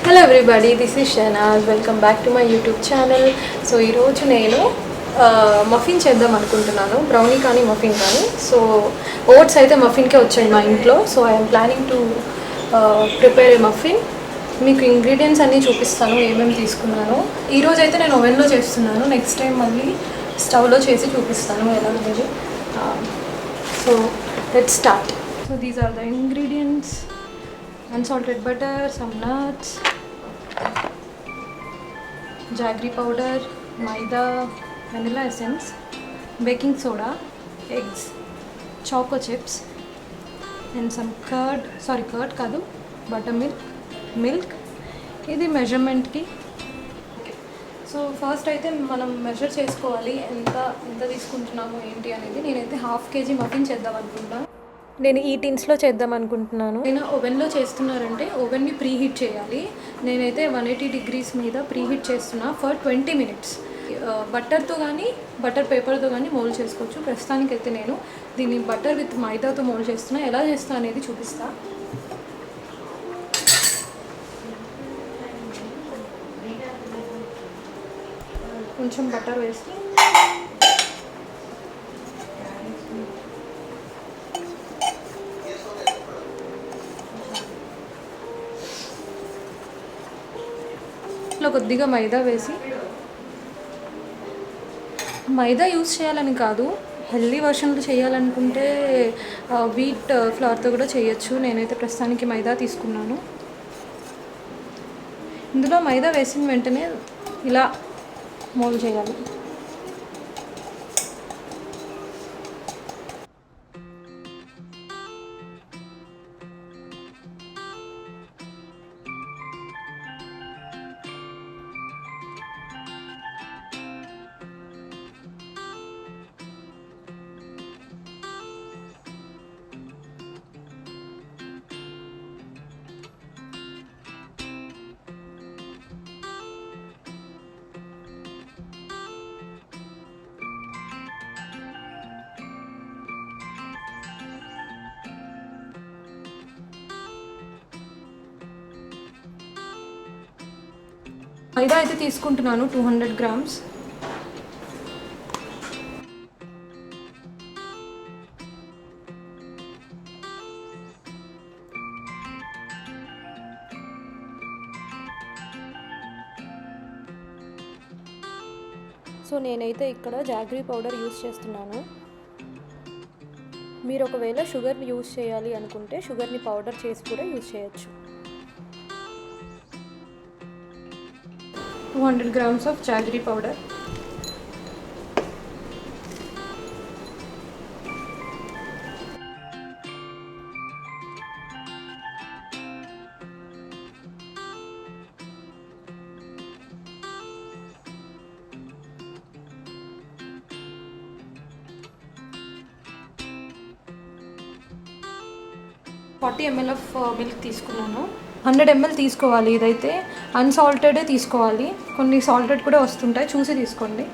Hello everybody, this is Shehnaz. Welcome back to my YouTube channel. So ఈరోజు నేను muffin చేద్దాం అనుకుంటున్నాను, బ్రౌనీ కానీ మఫిన్ కానీ. సో ఓట్స్ అయితే మఫిన్కే వచ్చాయి మా ఇంట్లో. So I'm planning to prepare A muffin. మీకు ఇంగ్రీడియంట్స్ అన్నీ చూపిస్తాను, ఏమేమి తీసుకున్నాను. ఈరోజు అయితే నేను ఓవెన్లో చేస్తున్నాను, నెక్స్ట్ టైం మళ్ళీ స్టవ్లో చేసి చూపిస్తాను ఎలా అనేది. So let's start. So these are the ingredients: unsalted butter, some nuts, jaggery powder, maida, vanilla essence, baking soda, eggs, choco chips, and some curd కాదు, buttermilk, milk. ఇది మెజర్మెంట్కి. సో ఫస్ట్ అయితే మనం measure చేసుకోవాలి ఎంత తీసుకుంటున్నాము ఏంటి అనేది. నేనైతే 1/2 kg మఫిన్ చేద్దాం అనుకుంటున్నాను. నేను ఈ టిన్స్లో చేద్దాం అనుకుంటున్నాను. నేను ఓవెన్లో చేస్తున్నారంటే ఓవెన్ని ప్రీహీట్ చేయాలి. నేనైతే 180 degrees మీద ప్రీహీట్ చేస్తున్నా ఫర్ 20 minutes. బటర్తో కానీ బటర్ పేపర్తో కానీ మోల్డ్ చేసుకోవచ్చు. ప్రస్తుతానికైతే నేను దీన్ని బటర్ విత్ మైదాతో మోల్డ్ చేస్తున్నా. ఎలా చేస్తా అనేది చూపిస్తా. కొంచెం బటర్ వేసి కొద్దిగా మైదా వేసి, మైదా యూస్ చేయాలని కాదు, హెల్దీ వర్షన్లో చేయాలనుకుంటే వీట్ ఫ్లవర్తో కూడా చేయొచ్చు. నేనైతే ప్రస్తుతానికి మైదా తీసుకున్నాను. ఇందులో మైదా వేసిన వెంటనే ఇలా మోల్డ్ చేయాలి. మైదా అయితే తీసుకుంటున్నాను 200 grams. సో నేనైతే ఇక్కడ జాగరీ పౌడర్ యూస్ చేస్తున్నాను. మీరు ఒకవేళ షుగర్ యూస్ చేయాలి అనుకుంటే షుగర్ని పౌడర్ చేసి కూడా యూస్ చేయొచ్చు. 200 grams of jaggery powder. $40 ml of milk తీసుకున్నాను. 100 ml తీసుకోవాలి. ఇదైతే అన్సాల్టెడే తీసుకోవాలి. కొన్ని సాల్టెడ్ కూడా వస్తుంటాయి, చూసి తీసుకోండి.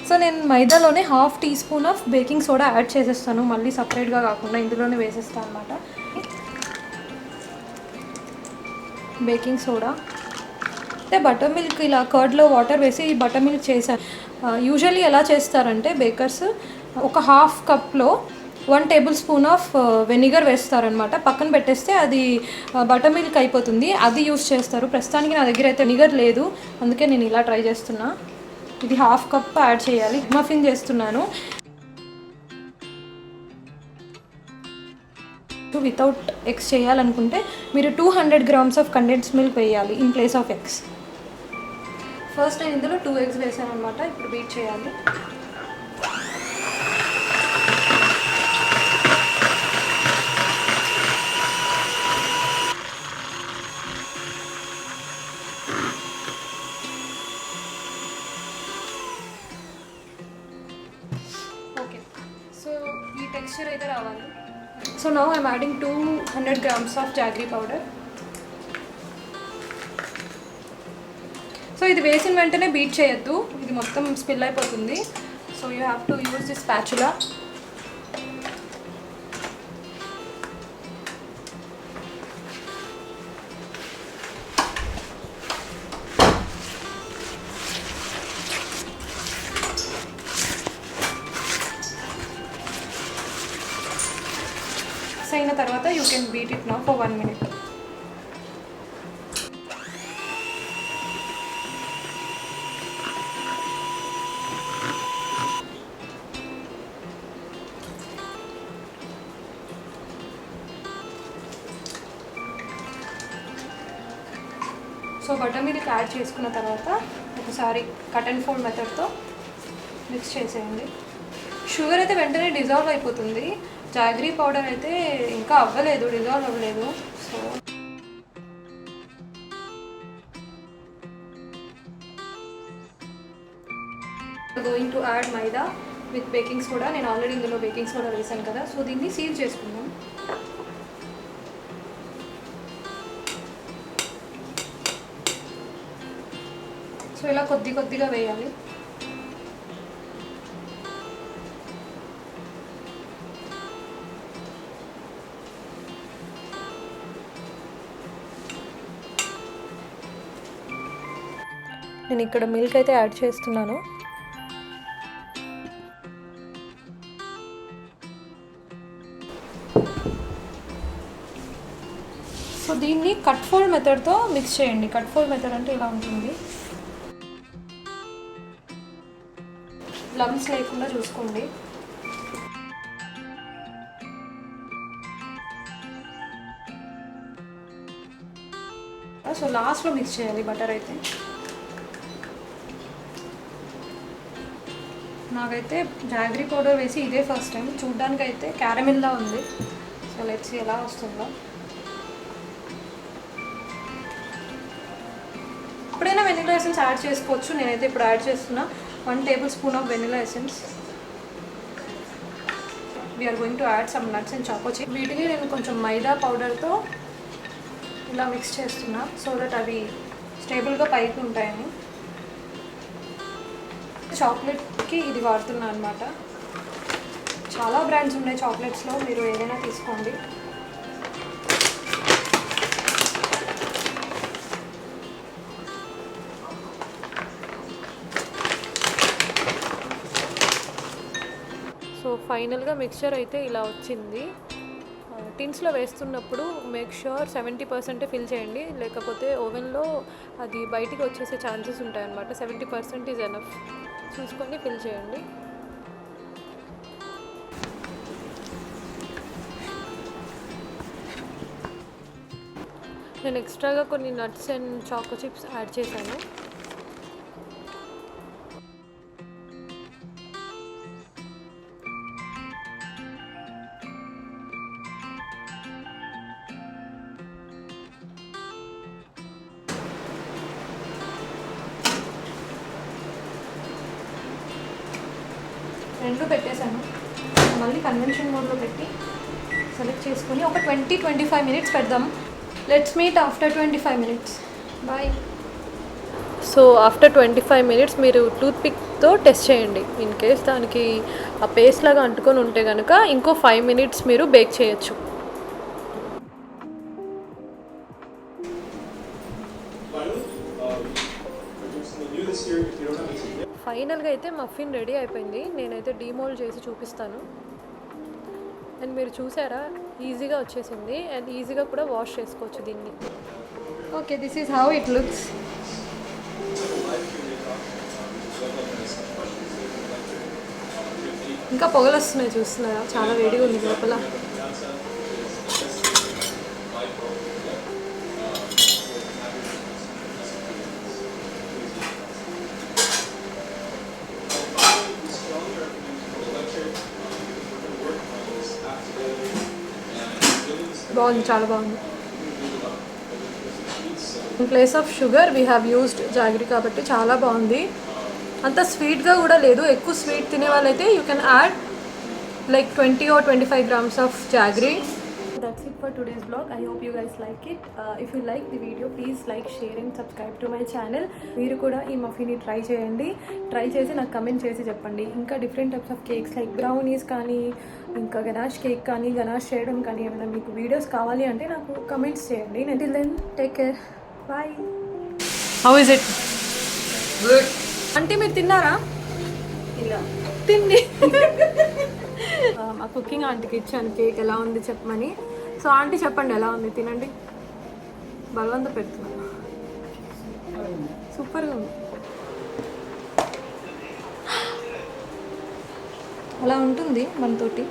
సో నేను మైదాలోనే 1/2 teaspoon of baking soda add చేసేస్తాను, మళ్ళీ సపరేట్గా కాకుండా ఇందులోనే వేసేస్తాను అనమాట. బేకింగ్ సోడా అంటే బటర్ మిల్క్, ఇలా కర్డ్లో వాటర్ వేసి బటర్ మిల్క్ చేశాను. యూజువల్లీ ఎలా చేస్తారంటే బేకర్స్ ఒక 1/2 కప్లో 1 tablespoon ఆఫ్ వెనిగర్ వేస్తారనమాట. పక్కన పెట్టేస్తే అది బటర్ మిల్క్ అయిపోతుంది, అది యూస్ చేస్తారు. ప్రస్తుతానికి నా దగ్గర అయితే వెనిగర్ లేదు, అందుకే నేను ఇలా ట్రై చేస్తున్నా. ఇది 1/2 కప్ యాడ్ చేయాలి. మఫిన్ చేస్తున్నాను. వితౌట్ ఎగ్స్ చేయాలనుకుంటే మీరు 200 grams ఆఫ్ కండెన్స్డ్ మిల్క్ వేయాలి in place of eggs. First నేను ఇందులో 2 eggs వేసాను అనమాట. ఇప్పుడు బీట్ చేయాలి. ఓకే, సో ఈ టెక్స్చర్ అయితే రావాలి. So now I'm adding 200 grams of jaggery powder. So ఇది వేసిన వెంటనే బీట్ చేయొద్దు, ఇది మొత్తం స్పిల్ అయిపోతుంది. So you have to use this spatula. అయిన తర్వాత you can beat it now for 1 minute. So butter milk add చేసుకున్న తర్వాత ఒకసారి కట్ అండ్ ఫోల్డ్ మెథడ్తో మిక్స్ చేసేయండి. షుగర్ అయితే వెంటనే డిజాల్వ్ అయిపోతుంది, జాగరీ పౌడర్ అయితే ఇంకా అవ్వలేదు, డిజాల్వ్ అవ్వలేదు. So going to add maida with baking soda. నేను ఆల్రెడీ ఇందులో బేకింగ్ సోడా వేసాను కదా, సో దీన్ని సీల్ చేసుకుందాం. సో ఇలా కొద్ది కొద్దిగా వేయాలి. నేను ఇక్కడ మిల్క్ అయితే యాడ్ చేస్తున్నాను. సో దీన్ని కట్ ఫోల్డ్ మెథడ్తో మిక్స్ చేయండి. కట్ ఫోల్డ్ మెథడ్ అంటే ఇలా ఉంటుంది. లమ్స్ లేకుండా చూసుకోండి. సో లాస్ట్లో మిక్స్ చేయాలి బటర్ అయితే. నాకైతే జాగరీ పౌడర్ వేసి ఇదే ఫస్ట్ టైం. చూడ్డానికి అయితే క్యారమిల్లా ఉంది. సో లెట్స్ ఎలా వస్తుందో. ఎప్పుడైనా వెనిలా ఎసెన్స్ యాడ్ చేసుకోవచ్చు. నేనైతే ఇప్పుడు యాడ్ చేస్తున్నా 1 tablespoon of vanilla essence. We're going to add some nuts and choco chip. వీటిని నేను కొంచెం మైదా పౌడర్తో ఇలా మిక్స్ చేస్తున్నా, సో దట్ అవి స్టేబుల్గా పైకి ఉంటాయని. చాక్లెట్కి ఇది వాడుతున్నా అనమాట. చాలా బ్రాండ్స్ ఉన్నాయి చాక్లెట్స్లో, మీరు ఏదైనా తీసుకోండి. సో ఫైనల్గా మిక్స్చర్ అయితే ఇలా వచ్చింది. టిన్స్లో వేస్తున్నప్పుడు మేక్ ష్యూర్ 70% ఫిల్ చేయండి, లేకపోతే ఓవెన్లో అది బయటికి వచ్చేసే ఛాన్సెస్ ఉంటాయన్నమాట. 70% ఈజ్ ఎనఫ్ చూసుకొని ఫిల్ చేయండి. నేను ఎక్స్ట్రాగా కొన్ని nuts and choco chips add చేశాను. రెండు పెట్టేశాను. మళ్ళీ కన్వెన్షన్ మోడ్లో పెట్టి సెలెక్ట్ చేసుకొని ఒక 20-25 minutes పెడదాం. Let's meet after 25 minutes. Bye. So after 25 minutes మీరు టూత్ పిక్తో టెస్ట్ చేయండి. ఇన్ కేస్ దానికి ఆ పేస్ట్ లాగా అంటుకొని ఉంటే కనుక ఇంకో 5 minutes మీరు బేక్ చేయొచ్చు. ఫైనల్గా అయితే మఫిన్ రెడీ అయిపోయింది. నేనైతే డీమోల్డ్ చేసి చూపిస్తాను. అండ్ మీరు చూసారా, ఈజీగా వచ్చేసింది అండ్ ఈజీగా కూడా వాష్ చేసుకోవచ్చు దీన్ని. Okay, this is how it looks. ఇంకా పొగలు వస్తున్నాయి, చూస్తున్నారా? చాలా వేడిగా ఉంది లోపల. బాగుంది, చాలా బాగుంది. In place of sugar we have used jaggery కాబట్టి చాలా బాగుంది. అంత స్వీట్గా కూడా లేదు. ఎక్కువ స్వీట్ తినే వాళ్ళైతే you can add like 20 or 25 grams of jaggery. that's it for today's vlog. I hope you guys like it. If you like the video, please like, share and subscribe to my channel. మీరు కూడా ఈ మఫిన్ని try చేయండి. Try చేసి నాకు comment చేసి చెప్పండి. ఇంకా different types of cakes like brownies కానీ, ఇంకా గనాష్ కేక్ కానీ, గనాష్ చేయడం కానీ ఏమైనా మీకు వీడియోస్ కావాలి అంటే నాకు కమెంట్స్ చేయండి. Until then, take care. Bye. How is it? Good. అంటే మీరు తిన్నారా? తిండి. మా కుకింగ్ ఆంటీకి ఇచ్చాను కేక్ ఎలా ఉంది చెప్పమని. సో ఆంటీ చెప్పండి ఎలా ఉంది, తినండి. బలవంత పెడుతున్నాను. సూపర్గా ఉంది. అలా ఉంటుంది మనతోటి.